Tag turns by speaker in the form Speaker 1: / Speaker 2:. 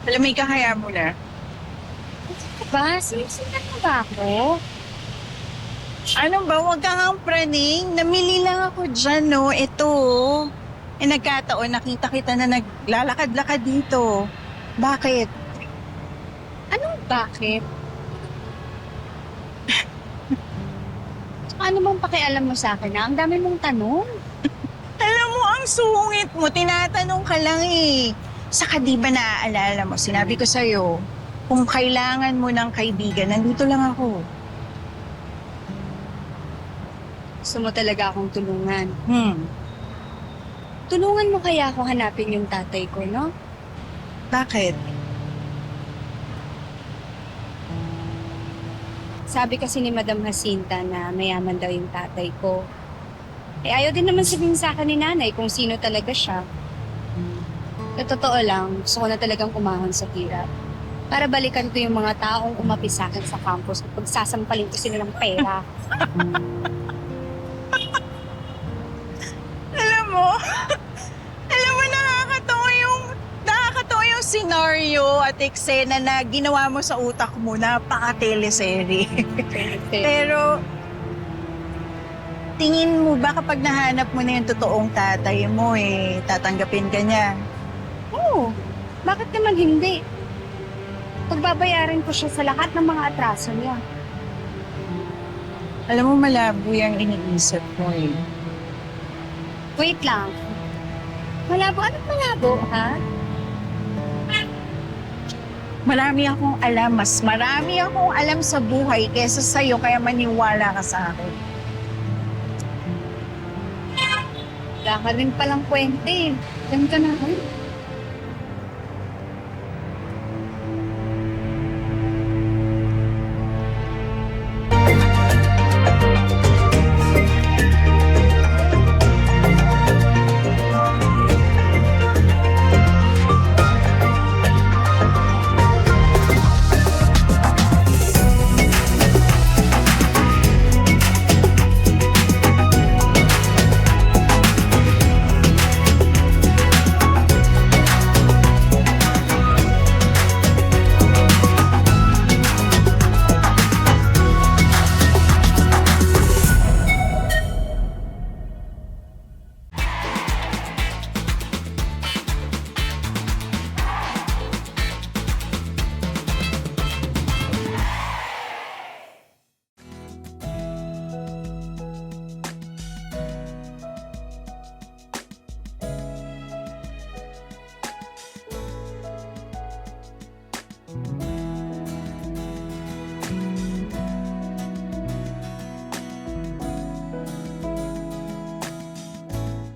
Speaker 1: Alam mo, kaya mo na.
Speaker 2: Ba, sinisinan mo ba ako?
Speaker 1: Ano ba, huwag kang ang praning. Namili lang ako dyan, no? Ito, oh. Nagkataon, nakita kita na naglalakad-lakad dito. Bakit?
Speaker 2: Anong bakit? Ano bang pakialam mo sa akin, Ang dami mong tanong.
Speaker 1: Alam mo, ang sungit mo. Tinatanong ka lang eh. Saka di ba naaalala mo, sinabi ko sa'yo, kung kailangan mo ng kaibigan, nandito lang ako.
Speaker 2: Gusto mo talaga akong tulungan.
Speaker 1: Hmm,
Speaker 2: Tulungan mo kaya ako hanapin yung tatay ko, no?
Speaker 1: bakit?
Speaker 2: Sabi kasi ni Madam Jacinta na mayaman daw yung tatay ko. Eh ayaw din naman sabihin sa akin ni nanay kung sino talaga siya. Sa totoo lang, gusto ko na talagang umahon sa hirap. Para balikan ko yung mga taong umapi sa akin sa campus at pagsasampalin ko sila ng pera.
Speaker 1: Alam mo, alam mo, nakakatawa yung scenario at eksena na ginawa mo sa utak mo, napaka-teleserye. Pero, tingin mo ba kapag nahanap mo na yung totoong tatay mo, tatanggapin ka niya?
Speaker 2: Oo, bakit naman hindi? Pagbabayaran ko siya sa lahat ng mga atraso niya.
Speaker 1: Alam mo, malabo yung iniisip mo eh.
Speaker 2: Wait lang. Malabo? Anong malabo, ha?
Speaker 1: Mas marami akong alam sa buhay kesa sa'yo, kaya maniwala ka sa akin.
Speaker 2: Wala ka rin palang kwente. Diyan ka na.